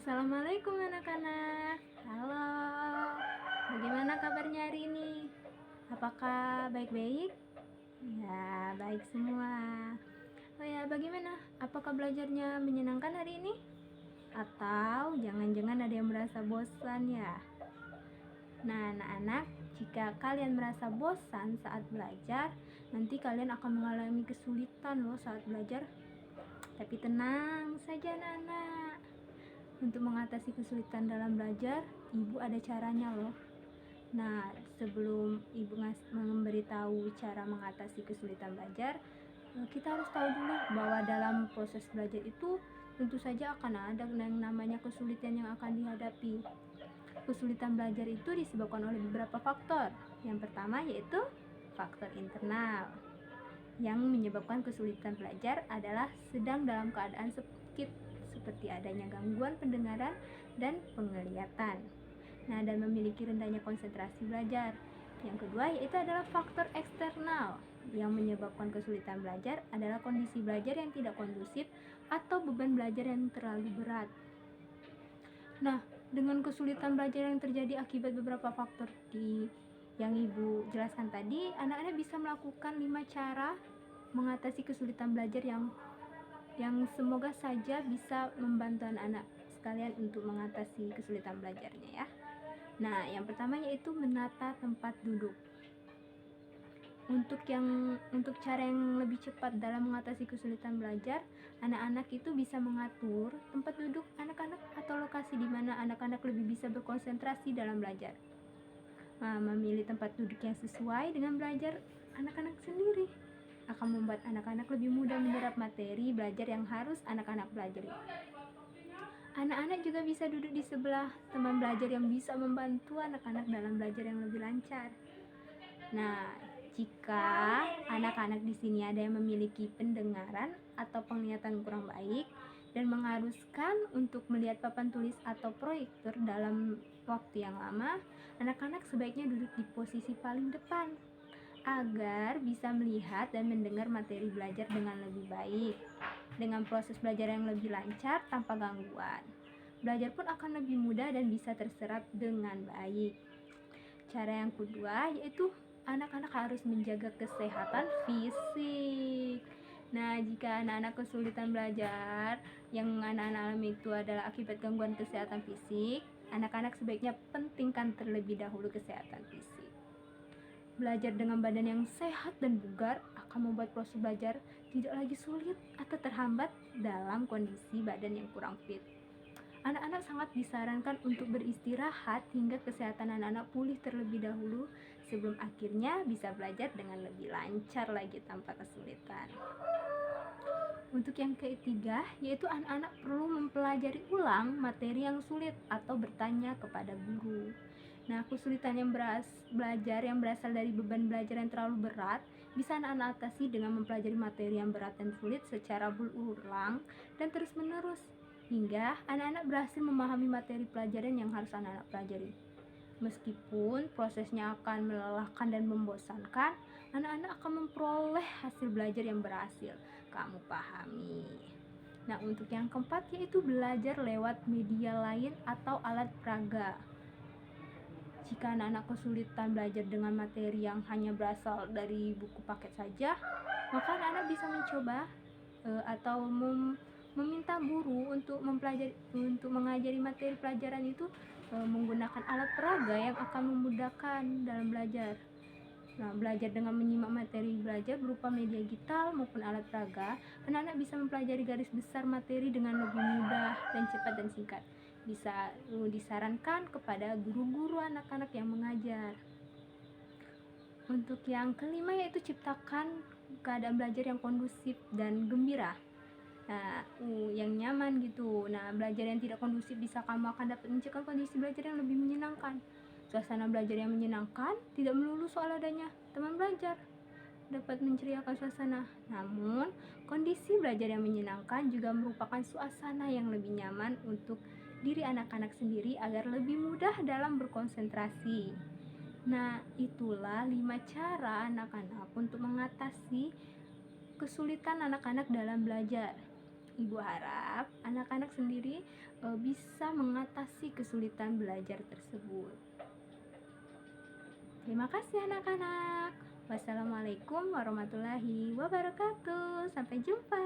Assalamualaikum anak-anak. Halo, bagaimana kabarnya hari ini? Apakah baik-baik? Ya, baik semua. Oh ya, bagaimana? Apakah belajarnya menyenangkan hari ini? Atau jangan-jangan ada yang merasa bosan ya? Nah, anak-anak, jika kalian merasa bosan saat belajar, nanti kalian akan mengalami kesulitan loh saat belajar. Tapi tenang saja anak-anak. Untuk mengatasi kesulitan dalam belajar, ibu ada caranya loh. Nah, sebelum ibu memberitahu cara mengatasi kesulitan belajar, kita harus tahu dulu bahwa dalam proses belajar itu tentu saja akan ada yang namanya kesulitan yang akan dihadapi. Kesulitan belajar itu disebabkan oleh beberapa faktor. Yang pertama yaitu faktor internal. Yang menyebabkan kesulitan belajar adalah sedang dalam keadaan sakit, seperti adanya gangguan pendengaran dan penglihatan. Nah, dan memiliki rendahnya konsentrasi belajar. Yang kedua yaitu adalah faktor eksternal. Yang menyebabkan kesulitan belajar adalah kondisi belajar yang tidak kondusif atau beban belajar yang terlalu berat. Nah, dengan kesulitan belajar yang terjadi akibat beberapa faktor yang ibu jelaskan tadi, anak-anak bisa melakukan 5 cara mengatasi kesulitan belajar yang semoga saja bisa membantu anak-anak sekalian untuk mengatasi kesulitan belajarnya ya. Nah, yang pertama yaitu menata tempat duduk. Untuk cara yang lebih cepat dalam mengatasi kesulitan belajar, anak-anak itu bisa mengatur tempat duduk anak-anak atau lokasi di mana anak-anak lebih bisa berkonsentrasi dalam belajar. Nah, memilih tempat duduk yang sesuai dengan belajar anak-anak sendiri akan membuat anak-anak lebih mudah menyerap materi belajar yang harus anak-anak pelajari. Anak-anak juga bisa duduk di sebelah teman belajar yang bisa membantu anak-anak dalam belajar yang lebih lancar. Nah, jika anak-anak di sini ada yang memiliki pendengaran atau penglihatan kurang baik dan mengharuskan untuk melihat papan tulis atau proyektor dalam waktu yang lama, anak-anak sebaiknya duduk di posisi paling depan agar bisa melihat dan mendengar materi belajar dengan lebih baik, dengan proses belajar yang lebih lancar tanpa gangguan. Belajar pun akan lebih mudah dan bisa terserap dengan baik. Cara yang kedua yaitu anak-anak harus menjaga kesehatan fisik. Nah, jika anak-anak kesulitan belajar yang anak-anak alami itu adalah akibat gangguan kesehatan fisik, anak-anak sebaiknya pentingkan terlebih dahulu kesehatan fisik. Belajar dengan badan yang sehat dan bugar akan membuat proses belajar tidak lagi sulit atau terhambat dalam kondisi badan yang kurang fit. Anak-anak sangat disarankan untuk beristirahat hingga kesehatan anak-anak pulih terlebih dahulu sebelum akhirnya bisa belajar dengan lebih lancar lagi tanpa kesulitan. Untuk yang ketiga, yaitu anak-anak perlu mempelajari ulang materi yang sulit atau bertanya kepada guru. Nah, kesulitan belajar yang berasal dari beban belajar yang terlalu berat bisa anak-anak atasi dengan mempelajari materi yang berat dan sulit secara berulang dan terus-menerus hingga anak-anak berhasil memahami materi pelajaran yang harus anak-anak pelajari. Meskipun prosesnya akan melelahkan dan membosankan, anak-anak akan memperoleh hasil belajar yang berhasil kamu pahami. Nah, untuk yang keempat yaitu belajar lewat media lain atau alat peraga. Jika anak-anak kesulitan belajar dengan materi yang hanya berasal dari buku paket saja, maka anak-anak bisa mencoba atau meminta guru untuk mengajari materi pelajaran itu menggunakan alat peraga yang akan memudahkan dalam belajar. Nah, belajar dengan menyimak materi belajar berupa media digital maupun alat peraga, anak-anak bisa mempelajari garis besar materi dengan lebih mudah dan cepat dan singkat. Bisa disarankan kepada guru-guru anak-anak yang mengajar. Untuk yang kelima yaitu ciptakan keadaan belajar yang kondusif dan gembira. Nah, yang nyaman gitu. Nah, belajar yang tidak kondusif bisa kamu akan dapat menciptakan kondisi belajar yang lebih menyenangkan. Suasana belajar yang menyenangkan tidak melulu soal adanya teman belajar dapat menceriakan suasana. Namun, kondisi belajar yang menyenangkan juga merupakan suasana yang lebih nyaman untuk diri anak-anak sendiri agar lebih mudah dalam berkonsentrasi. Nah, itulah 5 cara anak-anak untuk mengatasi kesulitan anak-anak dalam belajar. Ibu harap anak-anak sendiri bisa mengatasi kesulitan belajar tersebut. Terima kasih anak-anak. Wassalamualaikum warahmatullahi wabarakatuh. Sampai jumpa.